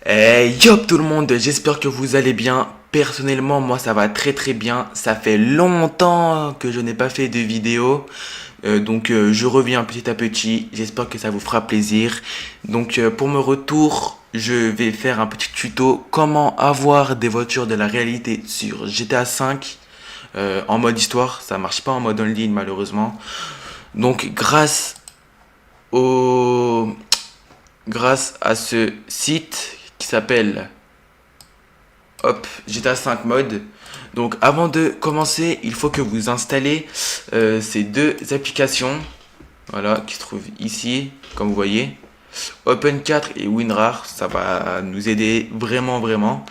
Hey, yop tout le monde, j'espère que vous allez bien. Personnellement, moi ça va très très bien. Ça fait longtemps que je n'ai pas fait de vidéo. Donc je reviens petit à petit. J'espère que ça vous fera plaisir. Donc pour mon retour, je vais faire un petit tuto comment avoir des voitures de la réalité sur GTA 5 en mode histoire. Ça marche pas en mode online malheureusement. Donc au grâce à ce site qui s'appelle GTA 5 Mode. Donc avant de commencer, il faut que vous installez ces deux applications, voilà, qui se trouvent ici, comme vous voyez. Open 4 et WinRAR, ça va nous aider vraiment vraiment.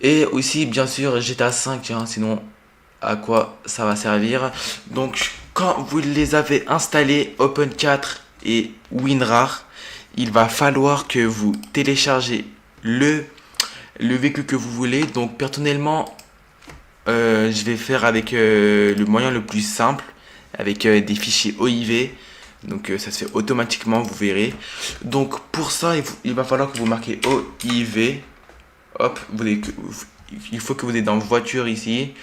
Et aussi bien sûr GTA 5, hein, sinon à quoi ça va servir. Donc quand vous les avez installés, Open 4 et WinRAR, il va falloir que vous téléchargez le véhicule que vous voulez. Donc personnellement, je vais faire avec le moyen le plus simple, avec des fichiers OIV. Donc ça se fait automatiquement, vous verrez. Donc pour ça, il va falloir que vous marquez OIV. Hop, il faut que vous ayez dans voiture ici,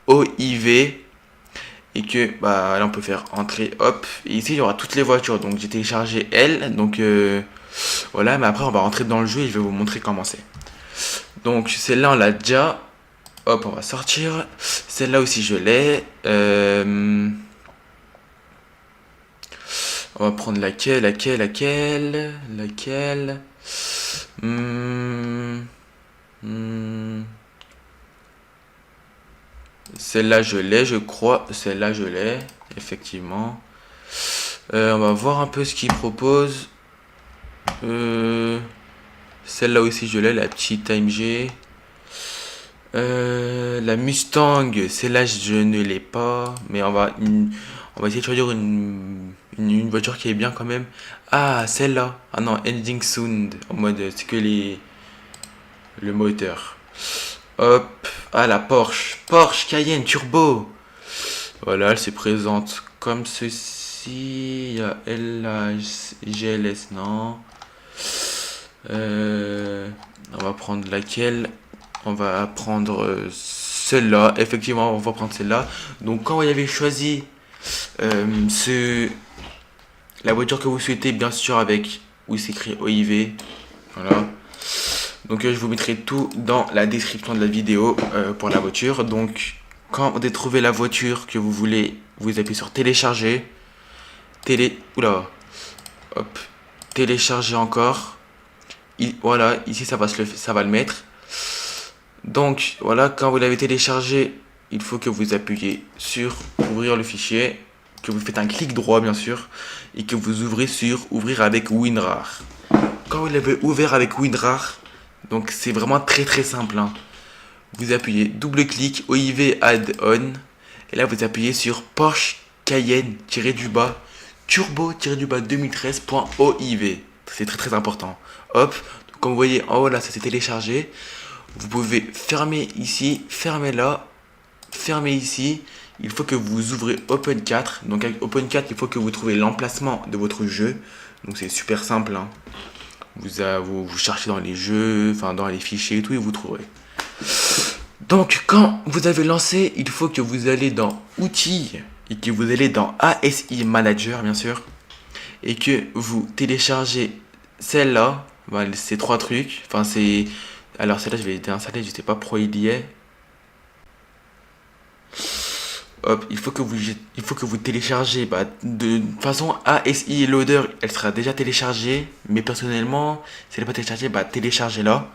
OIV. Et que bah là on peut faire entrer, hop. Et ici il y aura toutes les voitures. Donc j'ai téléchargé elle. Donc voilà, mais après on va rentrer dans le jeu et je vais vous montrer comment c'est. Donc celle-là on l'a déjà. Hop, on va sortir. Celle-là aussi je l'ai. On va prendre laquelle. Hmm, hmm. Celle-là je l'ai, je crois. Celle-là je l'ai, effectivement. On va voir un peu ce qu'il propose. Celle-là aussi je l'ai, la petite AMG. La Mustang, celle-là je ne l'ai pas, mais on va essayer de choisir une voiture qui est bien quand même. Ah, celle-là. Ah non, Ending Soon, en mode c'est que le moteur. Hop, ah la Porsche Cayenne Turbo. Voilà, elle se présente comme ceci. Il y a la GLS, non. On va prendre laquelle? On va prendre celle-là. Effectivement, on va prendre celle-là. Donc, quand vous avez choisi la voiture que vous souhaitez, bien sûr, avec où c'est écrit OIV. Voilà. Donc, je vous mettrai tout dans la description de la vidéo pour la voiture. Donc, quand vous avez trouvé la voiture que vous voulez, vous appuyez sur télécharger. Oula. Hop. Télécharger encore. Voilà, ici ça va le mettre. Donc voilà, quand vous l'avez téléchargé, il faut que vous appuyez sur ouvrir le fichier, que vous faites un clic droit bien sûr, et que vous ouvrez sur ouvrir avec WinRAR. Quand vous l'avez ouvert avec WinRAR, donc c'est vraiment très très simple, hein. Vous appuyez double-clic OIV Add-on, et là vous appuyez sur Porsche Cayenne-du-bas Turbo-du-bas 2013.OIV. C'est très très important. Hop, donc, comme vous voyez en haut là, ça s'est téléchargé. Vous pouvez fermer ici, fermer là, fermer ici. Il faut que vous ouvrez Open 4. Donc avec Open 4, il faut que vous trouviez l'emplacement de votre jeu. Donc c'est super simple, hein. Vous cherchez dans les jeux, enfin dans les fichiers et tout, et vous trouverez. Donc quand vous avez lancé, il faut que vous allez dans Outils et que vous allez dans ASI Manager, bien sûr, et que vous téléchargez celle-là. Voilà, ces trois trucs. Enfin, c'est. Alors, celle-là, je vais déinstaller. Je sais pas pourquoi il y est. Hop, il faut que vous téléchargez. Bah, de façon, ASI Loader, elle sera déjà téléchargée. Mais personnellement, si elle n'est pas téléchargée, bah, téléchargez-la.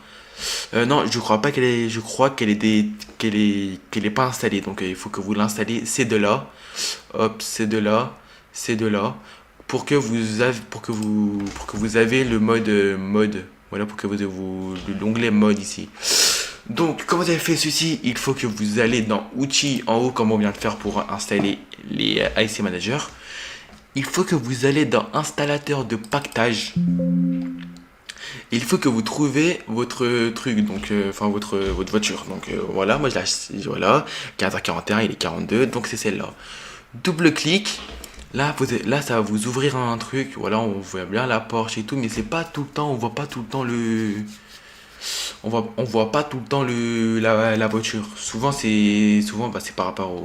Non, je crois pas qu'elle est. Je crois qu'elle est pas installée. Donc, il faut que vous l'installiez. Ces deux-là. Hop, ces deux-là. Ces deux-là. Pour que vous avez le mode. Voilà, pour que l'onglet mode ici. Donc, quand vous avez fait ceci, il faut que vous allez dans outils en haut, comme on vient de faire pour installer les IC Manager. Il faut que vous allez dans installateur de pactage. Il faut que vous trouvez votre truc, donc enfin votre voiture. Donc voilà, moi je l'ai, voilà, 15h41, il est 42, donc c'est celle-là. Double clic. Là, ça va vous ouvrir un truc. Voilà, on voit bien la Porsche et tout, mais c'est pas tout le temps. On voit pas tout le temps le. On voit pas tout le temps la voiture. Souvent, bah, c'est par rapport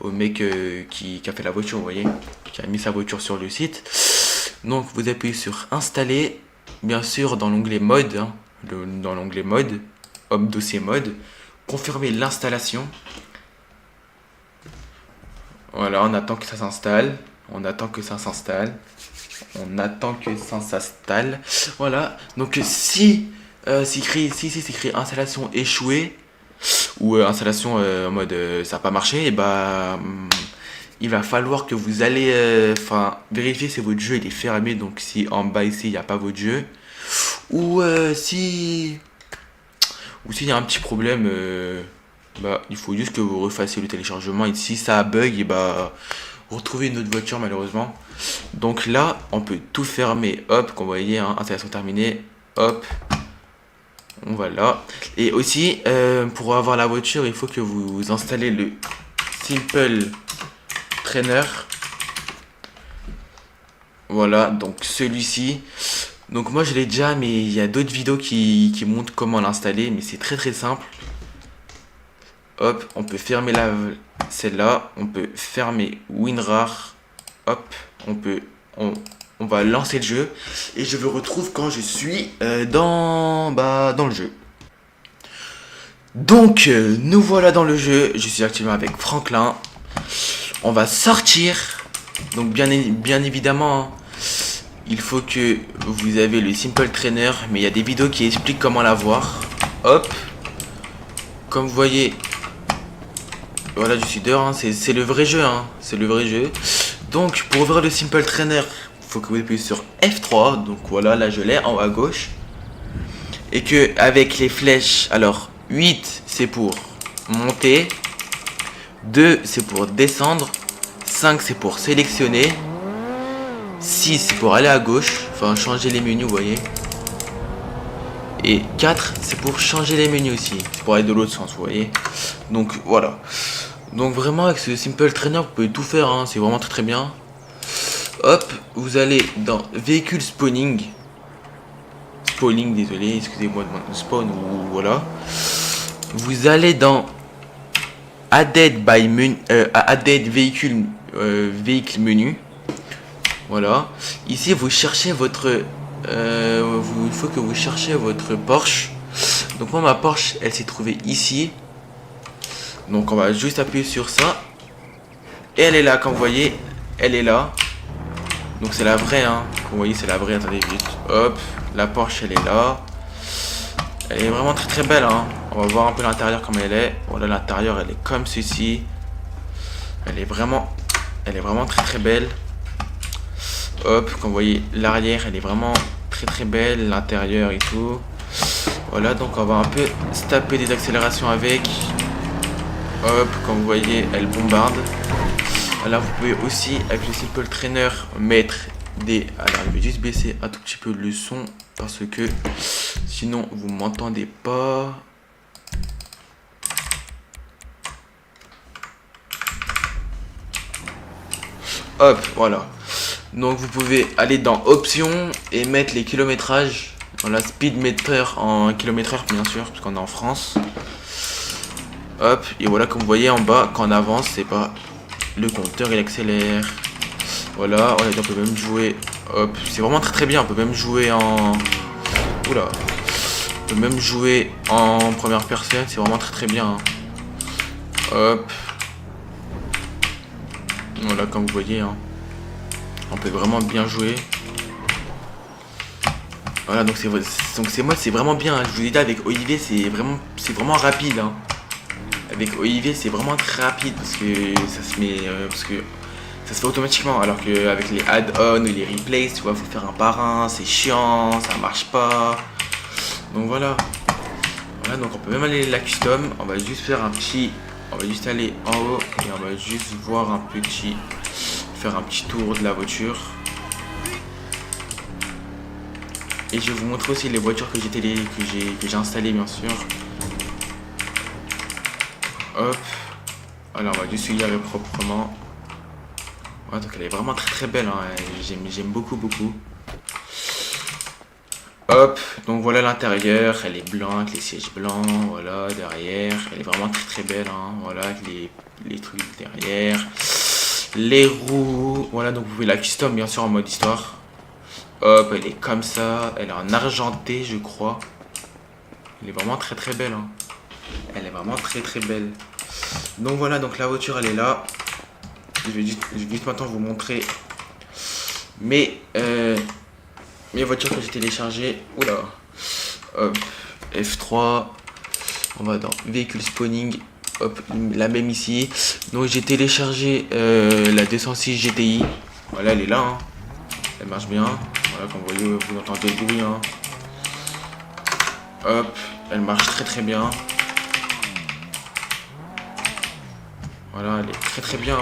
au mec qui a fait la voiture, vous voyez, qui a mis sa voiture sur le site. Donc, vous appuyez sur installer, bien sûr, dans l'onglet mode, hein, dans l'onglet mode, hop, dossier mode, confirmer l'installation. Voilà, on attend que ça s'installe. On attend que ça s'installe. On attend que ça s'installe. Voilà. Donc si c'est écrit installation échouée ou installation en mode ça n'a pas marché, et bah il va falloir que vous allez vérifier si votre jeu il est fermé. Donc si en bas ici il n'y a pas votre jeu ou s'il y a un petit problème. Bah, il faut juste que vous refassiez le téléchargement et si ça bug, et bah, retrouvez une autre voiture malheureusement. Donc là, on peut tout fermer. Hop, comme vous voyez, hein, installation terminée. Hop, on va là. Et aussi, pour avoir la voiture, il faut que vous installez le Simple Trainer. Voilà, donc celui-ci. Donc moi je l'ai déjà, mais il y a d'autres vidéos qui montrent comment l'installer, mais c'est très simple. Hop, on peut fermer celle-là, on peut fermer WinRAR. Hop, on va lancer le jeu et je me retrouve quand je suis dans le jeu. Donc nous voilà dans le jeu, je suis actuellement avec Franklin. On va sortir. Donc bien évidemment, hein, il faut que vous avez le Simple Trainer, mais il y a des vidéos qui expliquent comment l'avoir. Hop, comme vous voyez. Voilà, je suis dehors, hein. C'est le vrai jeu, hein. C'est le vrai jeu. Donc, pour ouvrir le Simple Trainer, il faut que vous appuyez sur F3. Donc voilà, là je l'ai en haut à gauche. Et que avec les flèches, alors 8 c'est pour monter, 2 c'est pour descendre, 5 c'est pour sélectionner, 6 c'est pour aller à gauche, enfin changer les menus, vous voyez. Et 4 c'est pour changer les menus aussi, c'est pour aller de l'autre sens, vous voyez. Donc voilà. Donc vraiment avec ce Simple Trainer vous pouvez tout faire, hein, c'est vraiment très bien. Hop, vous allez dans véhicule spawning. Spawning, désolé, excusez-moi de spawn ou voilà. Vous allez dans added véhicule véhicule menu. Voilà. Ici vous cherchez votre il faut que vous cherchiez votre Porsche. Donc moi ma Porsche elle s'est trouvée ici. Donc on va juste appuyer sur ça. Et elle est là, comme vous voyez. Elle est là. Donc c'est la vraie, hein. Comme vous voyez c'est la vraie, attendez vite. Hop, la Porsche elle est là. Elle est vraiment très belle, hein. On va voir un peu l'intérieur comme elle est. Voilà, l'intérieur elle est comme ceci. Elle est vraiment très belle. Hop, comme vous voyez l'arrière elle est vraiment très belle. L'intérieur et tout. Voilà, donc on va un peu se taper des accélérations avec. Hop, comme vous voyez, elle bombarde. Là, vous pouvez aussi, avec le Simple Trainer, mettre des... Alors, je vais juste baisser un tout petit peu le son, parce que sinon, vous m'entendez pas. Hop, voilà. Donc, vous pouvez aller dans Options et mettre les kilométrages. Dans la speed meter en kilomètre/heure, bien sûr, parce qu'on est en France. Hop, et voilà, comme vous voyez en bas, quand on avance, c'est pas le compteur, il accélère. Voilà, on peut même jouer. Hop, c'est vraiment très bien. On peut même jouer en. Oula. On peut même jouer en première personne, c'est vraiment très bien. Hein. Hop. Voilà, comme vous voyez, hein. On peut vraiment bien jouer. Voilà, donc c'est moi, c'est vraiment bien. Hein. Je vous ai dit, avec OIV, c'est vraiment rapide. Hein. Avec OIV c'est vraiment très rapide parce que ça se met ça se fait automatiquement, alors qu'avec les add-ons ou les replays, tu vois, faut faire un par un, c'est chiant, ça marche pas. Donc voilà. Voilà, donc on peut même aller la custom, on va juste faire on va juste aller en haut et on va juste voir faire un petit tour de la voiture. Et je vais vous montrer aussi les voitures que j'ai installées, bien sûr. Hop. Alors on va juste y aller proprement. Ouais, donc elle est vraiment très belle, hein. J'aime beaucoup. Hop, donc voilà l'intérieur, elle est blanche, les sièges blancs, voilà, derrière, elle est vraiment très belle, hein. Voilà, avec les trucs derrière, les roues, voilà, donc vous pouvez la custom bien sûr en mode histoire. Hop, elle est comme ça, elle est en argenté je crois. Elle est vraiment très belle, hein. Elle est vraiment très belle. Donc voilà, donc la voiture elle est là. Je vais juste maintenant vous montrer mes, mes voitures que j'ai téléchargées. Oula. Hop, F3. On va dans véhicule spawning. Hop, la même ici. Donc j'ai téléchargé la 206 GTI. Voilà, elle est là, hein. Elle marche bien. Voilà, comme vous voyez, vous entendez le bruit, hein. Hop, elle marche très bien. Voilà, elle est très bien.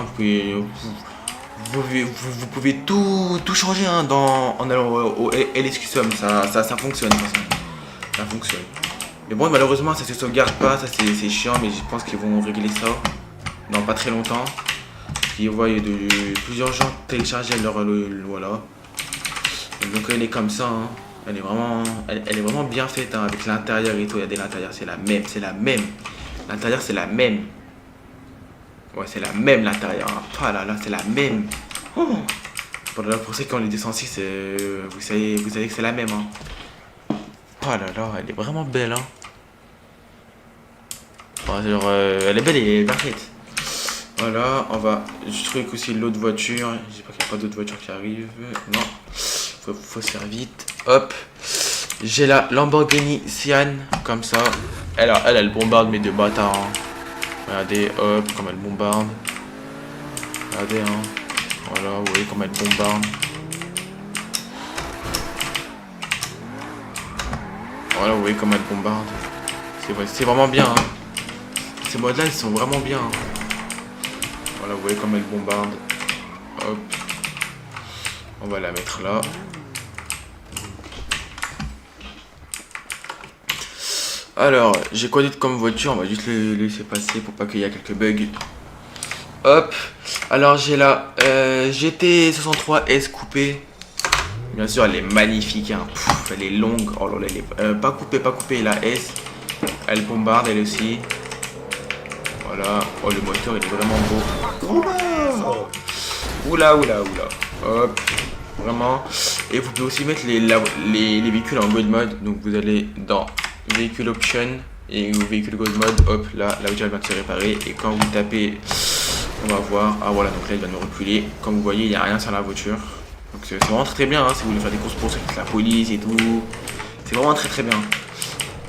Vous pouvez tout changer, hein, en allant au LS Custom. Ça fonctionne, de toute façon. Ça fonctionne. Mais bon, malheureusement, ça se sauvegarde pas. Ça, c'est chiant, mais je pense qu'ils vont régler ça dans pas très longtemps. Puis, vous voyez, plusieurs gens télécharger voilà. Donc, elle est comme ça, hein. Elle est vraiment bien faite, hein, avec l'intérieur et tout. Regardez l'intérieur, c'est la même. L'intérieur, c'est la même. Ouais, c'est la même l'intérieur, hein. Ah là là, c'est la même. Oh. Pour ceux qui ont les 206, vous savez que c'est la même, hein. Oh là là, elle est vraiment belle, hein. Enfin, genre, elle est belle et parfaite. Voilà, on va. Je trouve aussi l'autre voiture. J'espère qu'il n'y a pas d'autres voitures qui arrivent. Non, faut se faire vite. Hop. J'ai la Lamborghini Sian, comme ça. Elle bombarde mes deux bâtards, hein. Regardez, hop, comme elle bombarde. Regardez, hein. Voilà, vous voyez comme elle bombarde. Voilà, vous voyez comme elle bombarde. C'est vraiment bien, hein. Ces modes-là, ils sont vraiment bien, hein. Voilà, vous voyez comme elle bombarde. Hop. On va la mettre là. Alors, j'ai quoi d'autre comme voiture? On va juste le laisser passer pour pas qu'il y ait quelques bugs. Hop. Alors, j'ai la GT63 S coupée. Bien sûr, elle est magnifique, hein. Pff, elle est longue. Oh là là, elle est pas coupée, la S. Elle bombarde, elle aussi. Voilà. Oh, le moteur, il est vraiment beau. Oula. Hop. Vraiment. Et vous pouvez aussi mettre les véhicules en God mode. Donc, vous allez dans véhicule option et véhicule God mode. Hop, là, la voiture elle va se réparer. Et quand vous tapez, on va voir. Ah, voilà. Donc là, il va nous reculer. Comme vous voyez, il n'y a rien sur la voiture. Donc, c'est vraiment très bien, hein, si vous voulez faire des courses pour avec la police et tout. C'est vraiment très bien.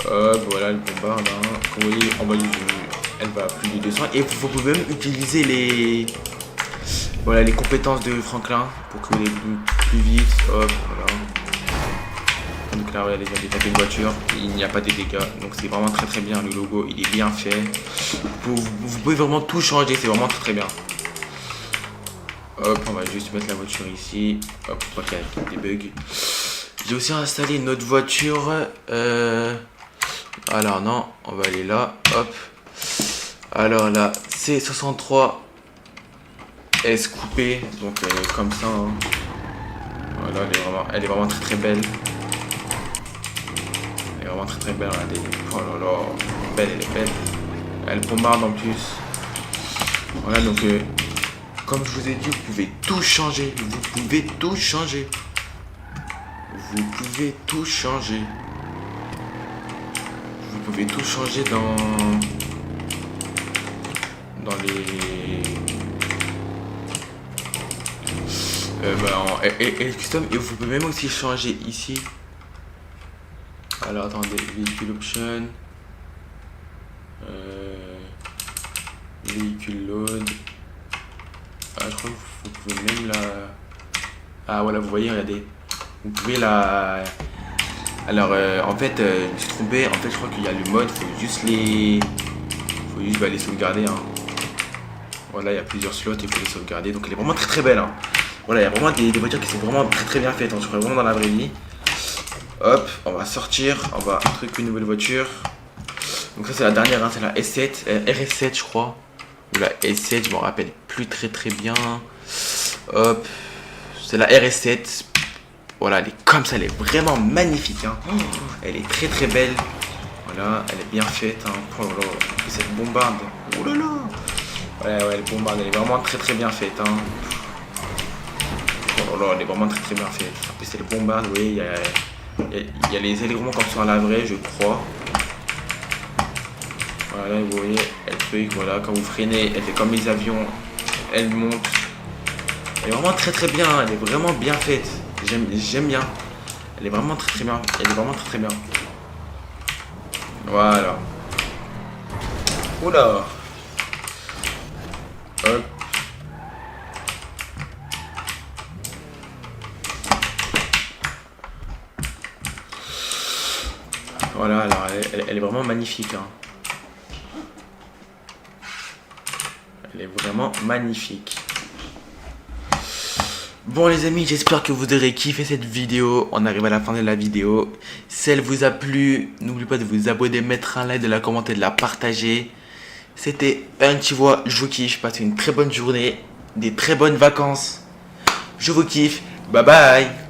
Hop, voilà, elle bombarde, hein. Comme vous voyez, en bas elle va à plus de 200. Et vous pouvez même utiliser voilà, les compétences de Franklin pour que vous allez plus vite. Hop, voilà. Donc là, regardez, je viens de taper une voiture. Il n'y a pas de dégâts. Donc c'est vraiment très bien. Le logo, il est bien fait. Vous pouvez vraiment tout changer. C'est vraiment très bien. Hop, on va juste mettre la voiture ici. Hop, pour pas qu'il y ait des bugs. J'ai aussi installé une autre voiture. Alors non, on va aller là. Hop. Alors là, c'est 63 S coupée. Donc comme ça, hein. Voilà, elle est vraiment très belle. Elle est vraiment très belle. Regardez. Oh là là, elle est belle. Elle bombarde en plus. Voilà, donc comme je vous ai dit, vous pouvez tout changer. Vous pouvez tout changer dans les en custom, et vous pouvez même aussi changer ici. Alors attendez, véhicule option, véhicule load. Ah, je crois que vous pouvez même la... Ah voilà, vous voyez, regardez. Vous pouvez la... Alors en fait, je me suis trompé. En fait, je crois qu'il y a le mode, faut juste les sauvegarder, hein. Voilà, il y a plusieurs slots, il faut les sauvegarder. Donc elle est vraiment très belle, hein. Voilà, il y a vraiment des voitures qui sont vraiment très bien faites, hein. Je crois vraiment dans la vraie vie. Hop, on va sortir, on va truc une nouvelle voiture. Donc ça c'est la dernière, hein, c'est la S7, RS7 je crois. Ou la S7, je m'en rappelle plus très bien. Hop, c'est la RS7. Voilà, elle est comme ça, elle est vraiment magnifique. Hein. Oh, elle est très très belle. Voilà, elle est bien faite. Hein. Oh là là, et cette bombarde. Oh là là. Ouais, ouais, elle bombarde, elle est vraiment très très bien faite. Hein. Oh là là, elle est vraiment très très bien faite. En plus, elle bombarde, oui, il y a les ailerons comme sur la vraie, je crois. Voilà, vous voyez, elle truc, voilà, quand vous freinez, elle fait comme les avions, elle monte. Elle est vraiment très très bien, elle est vraiment bien faite. J'aime bien. Elle est vraiment très très bien. Elle est vraiment très très bien. Voilà. Oula. Hop. Voilà, alors elle est vraiment magnifique. Hein. Elle est vraiment magnifique. Bon les amis, j'espère que vous aurez kiffé cette vidéo. On arrive à la fin de la vidéo. Si elle vous a plu, n'oubliez pas de vous abonner, mettre un like, de la commenter, de la partager. C'était un petit voix, je vous kiffe. Passez une très bonne journée, des très bonnes vacances. Je vous kiffe. Bye bye.